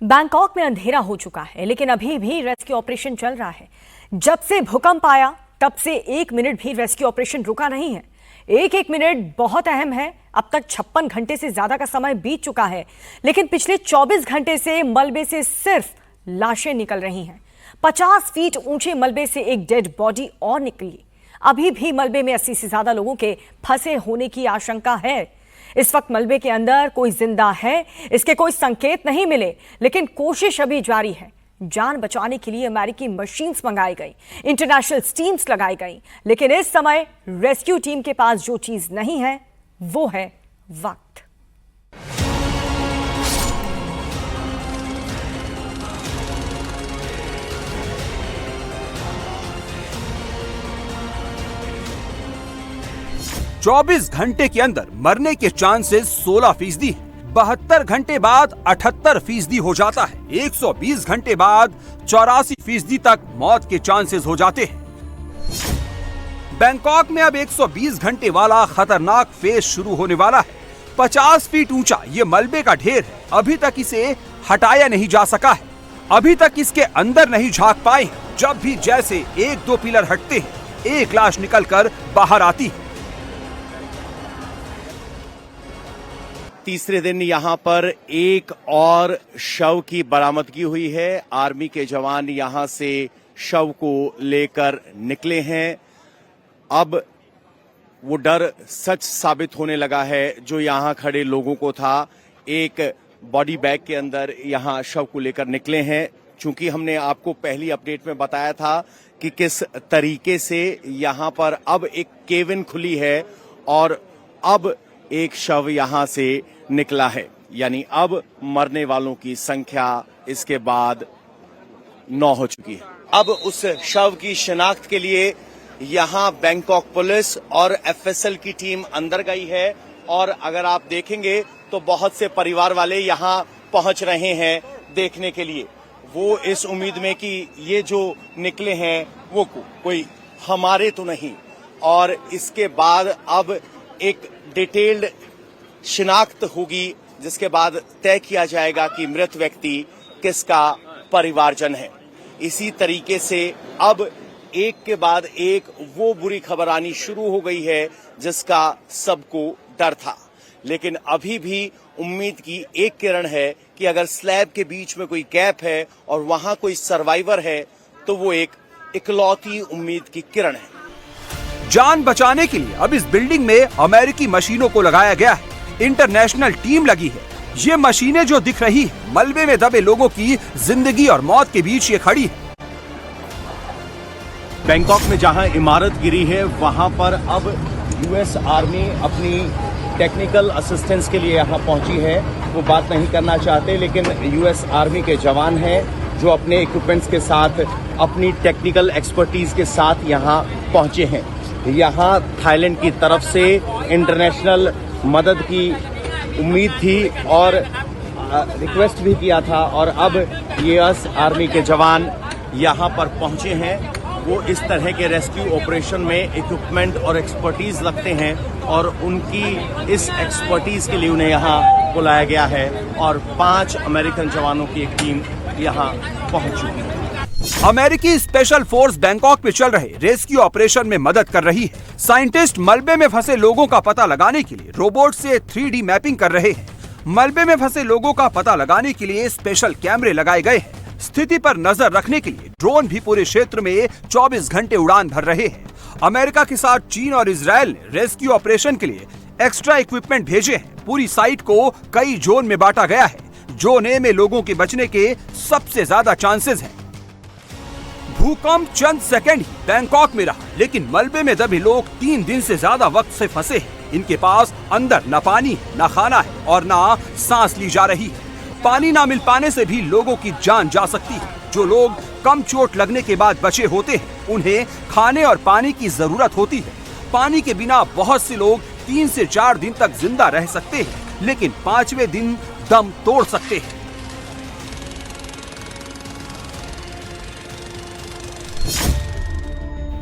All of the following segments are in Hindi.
बैंकॉक में अंधेरा हो चुका है, लेकिन अभी भी रेस्क्यू ऑपरेशन चल रहा है। जब से भूकंप आया तब से 1 मिनट भी रेस्क्यू ऑपरेशन रुका नहीं है। एक मिनट बहुत अहम है। अब तक 56 घंटे से ज्यादा का समय बीत चुका है, लेकिन पिछले 24 घंटे से मलबे से सिर्फ लाशें निकल रही हैं। 50 फीट ऊंचे मलबे से एक डेड बॉडी और निकली। अभी भी मलबे में 80 से ज्यादा लोगों के फंसे होने की आशंका है। इस वक्त मलबे के अंदर कोई जिंदा है, इसके कोई संकेत नहीं मिले, लेकिन कोशिश अभी जारी है। जान बचाने के लिए अमेरिकी मशीन्स मंगाई गई, इंटरनेशनल टीम्स लगाई गई, लेकिन इस समय रेस्क्यू टीम के पास जो चीज नहीं है वो है वक्त। चौबीस घंटे के अंदर मरने के चांसेस 16% है। 72 घंटे बाद 78% हो जाता है। 120 घंटे बाद 84% तक मौत के चांसेस हो जाते हैं। बैंकॉक में अब 120 घंटे वाला खतरनाक फेज शुरू होने वाला है। 50 फीट ऊंचा ये मलबे का ढेर है। अभी तक इसे हटाया नहीं जा सका है। अभी तक इसके अंदर नहीं झांक पाए। जब भी जैसे 1-2 पिलर हटते हैं, एक लाश निकलकर बाहर आती है। तीसरे दिन यहां पर एक और शव की बरामदगी हुई है। आर्मी के जवान यहां से शव को लेकर निकले हैं। अब वो डर सच साबित होने लगा है जो यहां खड़े लोगों को था। एक बॉडी बैग के अंदर यहां शव को लेकर निकले हैं। चूंकि हमने आपको पहली अपडेट में बताया था कि किस तरीके से यहां पर अब एक केविन खुली है और अब एक शव यहां से निकला है। यानी अब मरने वालों की संख्या इसके बाद 9 हो चुकी है। अब उस शव की शिनाख्त के लिए यहां बैंकॉक पुलिस और एफएसएल की टीम अंदर गई है और अगर आप देखेंगे तो बहुत से परिवार वाले यहां पहुंच रहे हैं देखने के लिए। वो इस उम्मीद में कि ये जो निकले हैं वो कोई हमारे तो नहीं, और इसके बाद अब एक डिटेल्ड शिनाख्त होगी जिसके बाद तय किया जाएगा कि मृत व्यक्ति किसका परिवारजन है। इसी तरीके से अब एक के बाद एक वो बुरी खबर आनी शुरू हो गई है जिसका सबको डर था, लेकिन अभी भी उम्मीद की एक किरण है कि अगर स्लैब के बीच में कोई गैप है और वहां कोई सर्वाइवर है तो वो एक इकलौती उम्मीद की किरण है। जान बचाने के लिए अब इस बिल्डिंग में अमेरिकी मशीनों को लगाया गया है। इंटरनेशनल टीम लगी है। ये मशीनें जो दिख रही है, मलबे में दबे लोगों की जिंदगी और मौत के बीच ये खड़ी है। बैंकॉक में जहां इमारत गिरी है वहां पर अब यूएस आर्मी अपनी टेक्निकल असिस्टेंस के लिए यहां पहुंची है। वो बात नहीं करना चाहते, लेकिन यूएस आर्मी के जवान हैं जो अपने इक्विपमेंट्स के साथ, अपनी टेक्निकल एक्सपर्टीज के साथ यहां पहुंचे हैं। यहां थाईलैंड की तरफ से इंटरनेशनल मदद की उम्मीद थी और रिक्वेस्ट भी किया था, और अब यूएस आर्मी के जवान यहां पर पहुंचे हैं। वो इस तरह के रेस्क्यू ऑपरेशन में इक्विपमेंट और एक्सपर्टीज लगते हैं और उनकी इस एक्सपर्टीज के लिए उन्हें यहां बुलाया गया है और 5 अमेरिकन जवानों की एक टीम यहां पहुंच चुकी है। अमेरिकी स्पेशल फोर्स बैंकॉक में चल रहे रेस्क्यू ऑपरेशन में मदद कर रही है। साइंटिस्ट मलबे में फंसे लोगों का पता लगाने के लिए रोबोट से 3D मैपिंग कर रहे हैं। मलबे में फंसे लोगों का पता लगाने के लिए स्पेशल कैमरे लगाए गए हैं। स्थिति पर नजर रखने के लिए ड्रोन भी पूरे क्षेत्र में 24 घंटे उड़ान भर रहे हैं। अमेरिका के साथ चीन और इजराइल ने रेस्क्यू ऑपरेशन के लिए एक्स्ट्रा इक्विपमेंट भेजे हैं। पूरी साइट को कई जोन में बांटा गया है। जोन ए में लोगों के बचने के सबसे ज्यादा चांसेस हैं। भूकंप चंद सेकंड ही बैंकॉक में रहा, लेकिन मलबे में दबे लोग 3 दिन से ज्यादा वक्त से फंसे हैं। इनके पास अंदर न पानी, न खाना है और न सांस ली जा रही है। पानी ना मिल पाने से भी लोगों की जान जा सकती है। जो लोग कम चोट लगने के बाद बचे होते हैं, उन्हें खाने और पानी की जरूरत होती है। पानी के बिना बहुत से लोग 3 से 4 दिन तक जिंदा रह सकते हैं, लेकिन 5वें दिन दम तोड़ सकते हैं।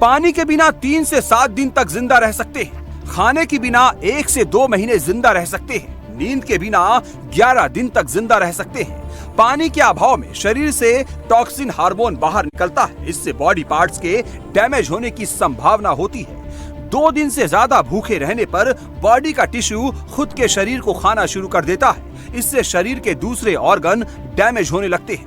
पानी के बिना 3 से 7 दिन तक जिंदा रह सकते हैं। खाने के बिना 1 से 2 महीने जिंदा रह सकते हैं। नींद के बिना 11 दिन तक जिंदा रह सकते हैं। पानी के अभाव में शरीर से टॉक्सिन हार्मोन बाहर निकलता है। इससे बॉडी पार्ट्स के डैमेज होने की संभावना होती है। 2 दिन से ज्यादा भूखे रहने पर बॉडी का टिश्यू खुद के शरीर को खाना शुरू कर देता है। इससे शरीर के दूसरे ऑर्गन डैमेज होने लगते हैं।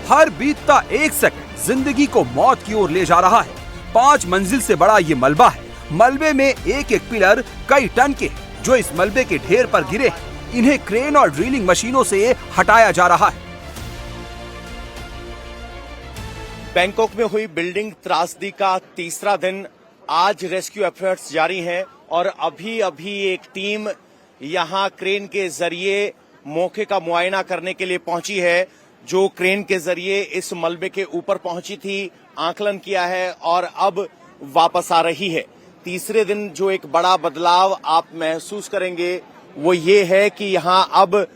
हर बीतता 1 सेकंड जिंदगी को मौत की ओर ले जा रहा है। 5 मंजिल से बड़ा ये मलबा है। मलबे में एक एक पिलर कई टन के हैं, जो इस मलबे के ढेर पर गिरे हैं। इन्हें क्रेन और ड्रिलिंग मशीनों से हटाया जा रहा है। बैंकॉक में हुई बिल्डिंग त्रासदी का तीसरा दिन। आज रेस्क्यू एफर्ट्स जारी हैं और अभी अभी एक टीम यहां क्रेन के जरिए मौके का मुआयना करने के लिए पहुंची है, जो क्रेन के जरिए इस मलबे के ऊपर पहुंची थी, आकलन किया है और अब वापस आ रही है। तीसरे दिन जो एक बड़ा बदलाव आप महसूस करेंगे वो ये है कि यहां अब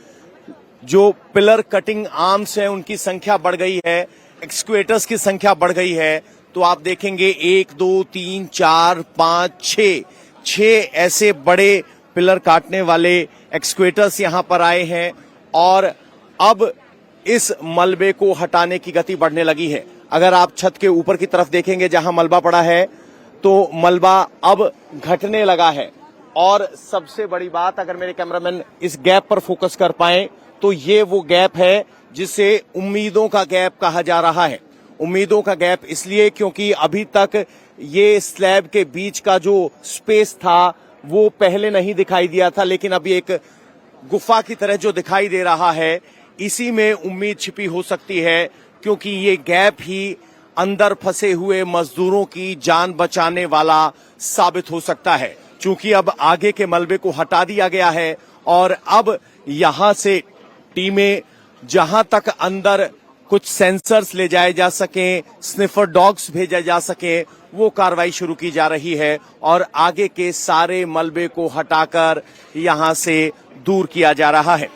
जो पिलर कटिंग आर्म्स हैं उनकी संख्या बढ़ गई है, एक्सक्वेटर्स की संख्या बढ़ गई है। तो आप देखेंगे 1 2 3 4 5 6 ऐसे बड़े पिलर काटने वाले एक्सक्वेटर्स यहां पर आए हैं और अब इस मलबे को हटाने की गति बढ़ने लगी है। अगर आप छत के ऊपर की तरफ देखेंगे जहां मलबा पड़ा है तो मलबा अब घटने लगा है। और सबसे बड़ी बात, अगर मेरे कैमरामैन इस गैप पर फोकस कर पाए तो ये वो गैप है जिसे उम्मीदों का गैप कहा जा रहा है। उम्मीदों का गैप इसलिए क्योंकि अभी तक ये स्लैब के बीच का जो स्पेस था वो पहले नहीं दिखाई दिया था, लेकिन अभी एक गुफा की तरह जो दिखाई दे रहा है, इसी में उम्मीद छिपी हो सकती है, क्योंकि ये गैप ही अंदर फंसे हुए मजदूरों की जान बचाने वाला साबित हो सकता है। चूंकि अब आगे के मलबे को हटा दिया गया है और अब यहां से टीमें जहां तक अंदर कुछ सेंसर्स ले जाए जा सकें, स्निफर डॉग्स भेजा जा सके, वो कार्रवाई शुरू की जा रही है और आगे के सारे मलबे को हटाकर यहां से दूर किया जा रहा है।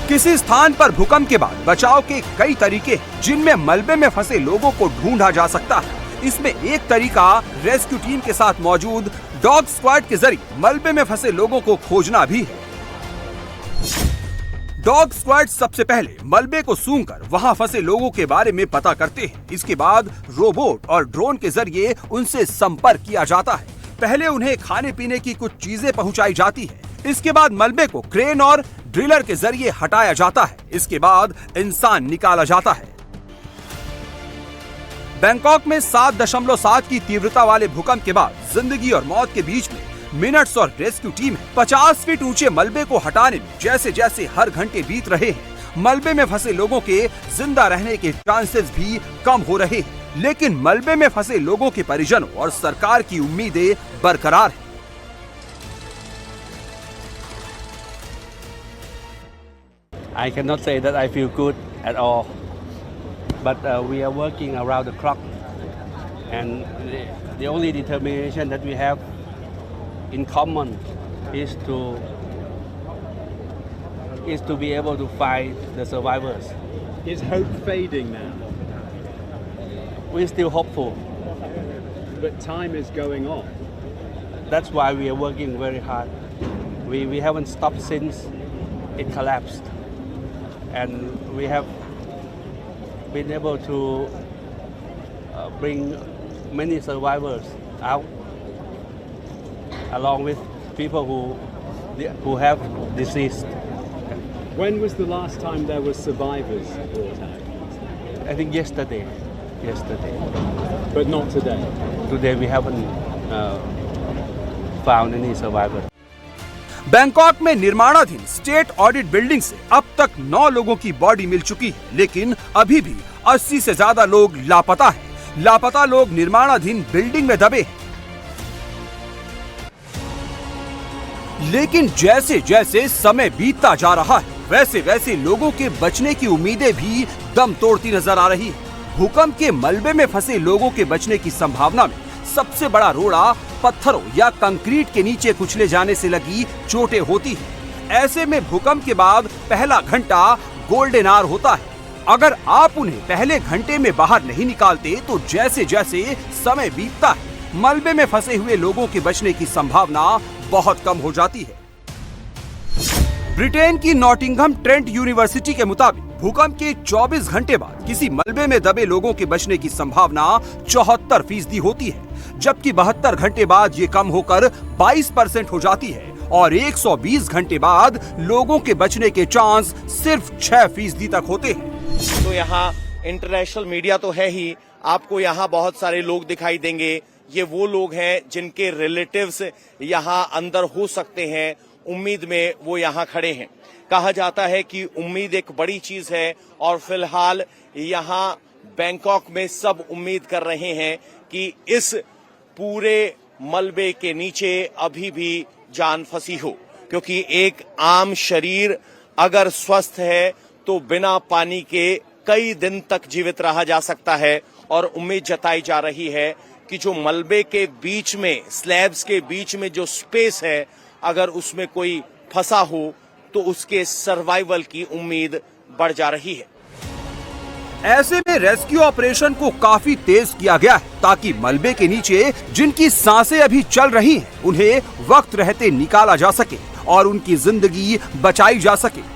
किसी स्थान पर भूकंप के बाद बचाव के कई तरीके हैं, जिनमें मलबे में फंसे लोगों को ढूंढा जा सकता है। इसमें एक तरीका रेस्क्यू टीम के साथ मौजूद डॉग स्क्वाड के जरिए मलबे में फंसे लोगों को खोजना भी है। डॉग स्क्वाड सबसे पहले मलबे को सूंघकर वहां फंसे लोगों के बारे में पता करते हैं। इसके बाद रोबोट और ड्रोन के जरिए उनसे संपर्क किया जाता है। पहले उन्हें खाने पीने की कुछ चीजें पहुंचाई जाती है। इसके बाद मलबे को क्रेन और ड्रिलर के जरिए हटाया जाता है। इसके बाद इंसान निकाला जाता है। बैंकॉक में 7.7 की तीव्रता वाले भूकंप के बाद जिंदगी और मौत के बीच में मिनट्स और रेस्क्यू टीम 50 फीट ऊंचे मलबे को हटाने में जैसे जैसे हर घंटे बीत रहे हैं, मलबे में फंसे लोगों के जिंदा रहने के चांसेस भी कम हो रहे हैं। लेकिन मलबे में फंसे लोगों के परिजनों और सरकार की उम्मीदें बरकरार हैं। I cannot say that I feel good at all, but we are working around the clock, and the only determination that we have in common is to be able to find the survivors. Is hope fading now? We're still hopeful. But time is going on. That's why we are working very hard. We haven't stopped since it collapsed, and we have been able to bring many survivors out, along with people who have deceased. When was the last time there were survivors brought out? I think yesterday. But not today. Today we haven't found any survivors. Bangkok में निर्माणाधीन स्टेट ऑडिट बिल्डिंग से अब तक 9 लोगों की बॉडी मिल चुकी है, लेकिन अभी भी 80 से ज्यादा लोग लापता हैं। लापता लोग निर्माणाधीन बिल्डिंग में दबे हैं। लेकिन जैसे जैसे समय बीतता जा रहा है, वैसे वैसे लोगों के बचने की उम्मीदें भी दम तोड़ती नजर आ रही है। भूकंप के मलबे में फंसे लोगों के बचने की संभावना में सबसे बड़ा रोड़ा पत्थरों या कंक्रीट के नीचे कुचले जाने से लगी चोटें होती हैं। ऐसे में भूकंप के बाद पहला घंटा गोल्डन आवर होता है। अगर आप उन्हें पहले घंटे में बाहर नहीं निकालते तो जैसे जैसे समय बीतता है, मलबे में फंसे हुए लोगों के बचने की संभावना बहुत कम हो जाती है। ब्रिटेन की नॉटिंघम ट्रेंट यूनिवर्सिटी के मुताबिक भूकंप के 24 घंटे बाद किसी मलबे में दबे लोगों के बचने की संभावना 74% होती है, जबकि 72 घंटे बाद ये कम होकर 22% हो जाती है और 120 घंटे बाद लोगों के बचने के चांस सिर्फ 6% तक होते हैं। तो यहाँ इंटरनेशनल मीडिया तो है ही, आपको यहाँ बहुत सारे लोग दिखाई देंगे। ये वो लोग हैं जिनके रिलेटिव्स यहाँ अंदर हो सकते हैं, उम्मीद में वो यहाँ खड़े हैं। कहा जाता है कि उम्मीद एक बड़ी चीज है और फिलहाल यहाँ बैंकॉक में सब उम्मीद कर रहे हैं कि इस पूरे मलबे के नीचे अभी भी जान फंसी हो, क्योंकि एक आम शरीर अगर स्वस्थ है तो बिना पानी के कई दिन तक जीवित रहा जा सकता है। और उम्मीद जताई जा रही है कि जो मलबे के बीच में, स्लैब्स के बीच में जो स्पेस है, अगर उसमें कोई फंसा हो तो उसके सर्वाइवल की उम्मीद बढ़ जा रही है। ऐसे में रेस्क्यू ऑपरेशन को काफी तेज किया गया है ताकि मलबे के नीचे जिनकी सांसें अभी चल रही हैं, उन्हें वक्त रहते निकाला जा सके और उनकी जिंदगी बचाई जा सके।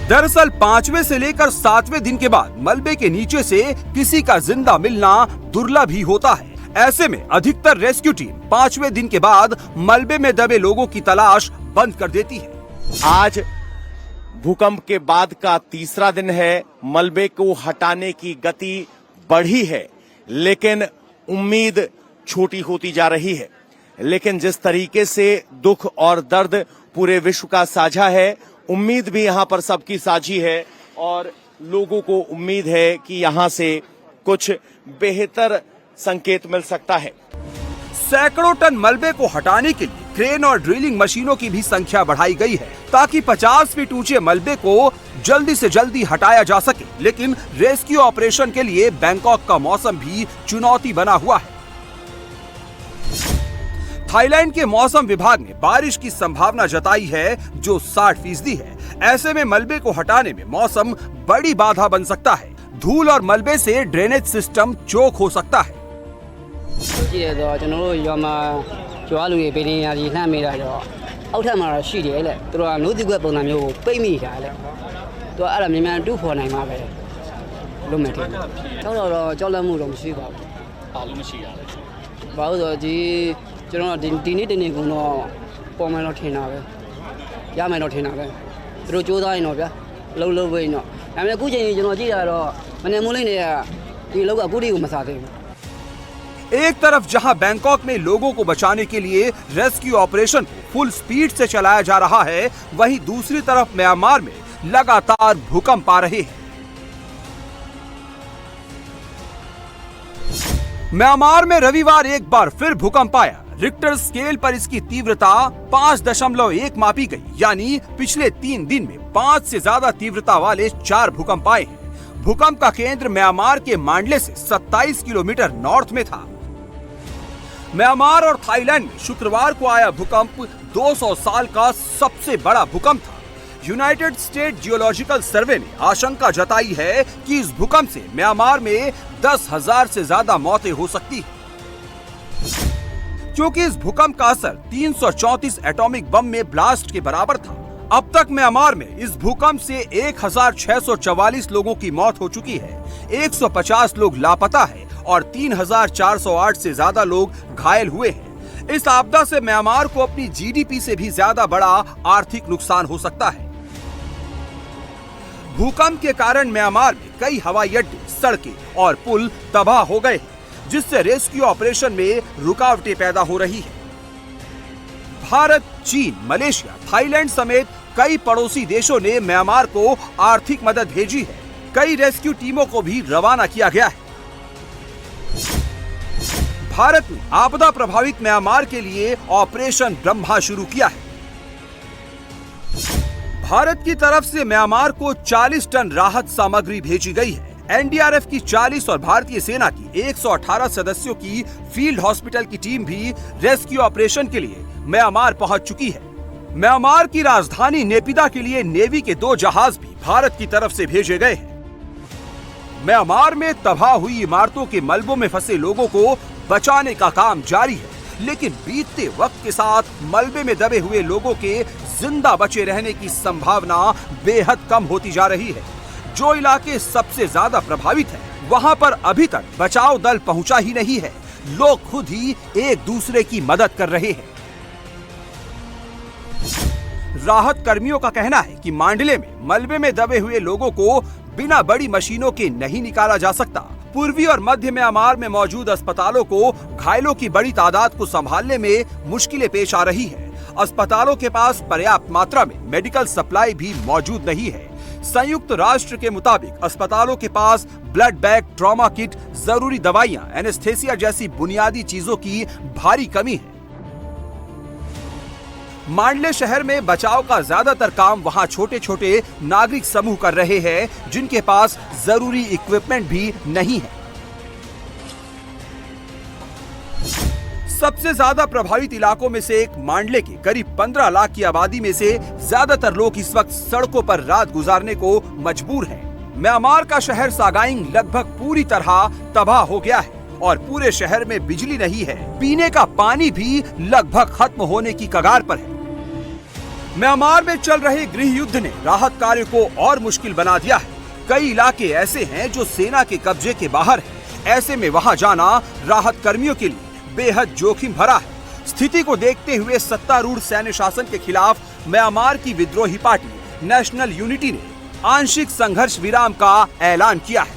दरअसल 5वें से लेकर 7वें दिन के बाद मलबे के नीचे से किसी का जिंदा मिलना दुर्लभ ही होता है। ऐसे में अधिकतर रेस्क्यू टीम 5वें दिन के बाद मलबे में दबे लोगों की तलाश बंद कर देती है। आज भूकंप के बाद का तीसरा दिन है। मलबे को हटाने की गति बढ़ी है, लेकिन उम्मीद छोटी होती जा रही है। लेकिन जिस तरीके से दुख और दर्द पूरे विश्व का साझा है, उम्मीद भी यहाँ पर सबकी साझी है और लोगों को उम्मीद है कि यहाँ से कुछ बेहतर संकेत मिल सकता है। सैकड़ों टन मलबे को हटाने के लिए क्रेन और ड्रिलिंग मशीनों की भी संख्या बढ़ाई गई है ताकि 50 फीट ऊंचे मलबे को जल्दी से जल्दी हटाया जा सके। लेकिन रेस्क्यू ऑपरेशन के लिए बैंकॉक का मौसम भी चुनौती बना हुआ है। थाईलैंड के मौसम विभाग ने बारिश की संभावना जताई है जो 60% है। ऐसे में मलबे को हटाने में मौसम बड़ी बाधा बन सकता है। धूल और मलबे से ड्रेनेज सिस्टम चोक हो सकता है। एक तरफ जहां बैंकॉक में लोगों को बचाने के लिए रेस्क्यू ऑपरेशन को फुल स्पीड से चलाया जा रहा है, वहीं दूसरी तरफ म्यांमार में लगातार भूकंप आ रहे हैं। म्यांमार में रविवार एक बार फिर भूकंप आया। रिक्टर स्केल पर इसकी तीव्रता 5.1 मापी गई, यानी पिछले 3 दिन में 5 से ज्यादा तीव्रता वाले 4 भूकंप आए हैं। भूकंप का केंद्र म्यांमार के मांडले से 27 किलोमीटर नॉर्थ में था। म्यांमार और थाईलैंड में शुक्रवार को आया भूकंप 200 साल का सबसे बड़ा भूकंप था। यूनाइटेड स्टेट जियोलॉजिकल सर्वे ने आशंका जताई है कि इस भूकंप से म्यांमार में 10,000 से ज्यादा मौतें हो सकती हैं। क्योंकि इस भूकंप का असर 334 एटॉमिक बम में ब्लास्ट के बराबर था। अब तक म्यांमार में इस भूकंप से 1,644 लोगों की मौत हो चुकी है, 150 लोग लापता है और 3,408 से ज्यादा लोग घायल हुए हैं। इस आपदा से म्यांमार को अपनी जीडीपी से भी ज्यादा बड़ा आर्थिक नुकसान हो सकता है। भूकंप के कारण म्यांमार में कई हवाई अड्डे, सड़कें और पुल तबाह हो गए हैं, जिससे रेस्क्यू ऑपरेशन में रुकावटें पैदा हो रही है। भारत, चीन, मलेशिया, थाईलैंड समेत कई पड़ोसी देशों ने म्यांमार को आर्थिक मदद भेजी है। कई रेस्क्यू टीमों को भी रवाना किया गया है। भारत ने आपदा प्रभावित म्यांमार के लिए ऑपरेशन ब्रह्मा शुरू किया है। भारत की तरफ से म्यांमार को 40 टन राहत सामग्री भेजी गई है। एनडीआरएफ की 40 और भारतीय सेना की 118 सदस्यों की फील्ड हॉस्पिटल की टीम भी रेस्क्यू ऑपरेशन के लिए म्यांमार पहुंच चुकी है। म्यांमार की राजधानी नेपिदा के लिए नेवी के 2 जहाज भी भारत की तरफ से भेजे गए हैं। म्यांमार में तबाह हुई इमारतों के मलबों में फंसे लोगों को बचाने का काम जारी है। लेकिन बीतते वक्त के साथ मलबे में दबे हुए लोगों के जिंदा बचे रहने की संभावना बेहद कम होती जा रही है। जो इलाके सबसे ज्यादा प्रभावित हैं, वहां पर अभी तक बचाव दल पहुंचा ही नहीं है। लोग खुद ही एक दूसरे की मदद कर रहे हैं। राहत कर्मियों का कहना है कि मांडले में मलबे में दबे हुए लोगों को बिना बड़ी मशीनों के नहीं निकाला जा सकता। पूर्वी और मध्य म्यांमार में मौजूद अस्पतालों को घायलों की बड़ी तादाद को संभालने में मुश्किलें पेश आ रही है। अस्पतालों के पास पर्याप्त मात्रा में मेडिकल सप्लाई भी मौजूद नहीं है। संयुक्त राष्ट्र के मुताबिक अस्पतालों के पास ब्लड बैंक, ट्रॉमा किट, जरूरी दवाइयां, एनेस्थेसिया जैसी बुनियादी चीजों की भारी कमी है। मांडले शहर में बचाव का ज्यादातर काम वहां छोटे छोटे नागरिक समूह कर रहे हैं, जिनके पास जरूरी इक्विपमेंट भी नहीं है। सबसे ज्यादा प्रभावित इलाकों में से एक मांडले के करीब 15 लाख की आबादी में से ज्यादातर लोग इस वक्त सड़कों पर रात गुजारने को मजबूर हैं। म्यांमार का शहर सागाइंग लगभग पूरी तरह तबाह हो गया है और पूरे शहर में बिजली नहीं है। पीने का पानी भी लगभग खत्म होने की कगार पर है। म्यांमार में चल रहे गृह युद्ध ने राहत कार्य को और मुश्किल बना दिया है। कई इलाके ऐसे हैं जो सेना के कब्जे के बाहर हैं। ऐसे में वहां जाना राहत कर्मियों के लिए बेहद जोखिम भरा है। स्थिति को देखते हुए सत्तारूढ़ सैन्य शासन के खिलाफ म्यांमार की विद्रोही पार्टी नेशनल यूनिटी ने आंशिक संघर्ष विराम का ऐलान किया है।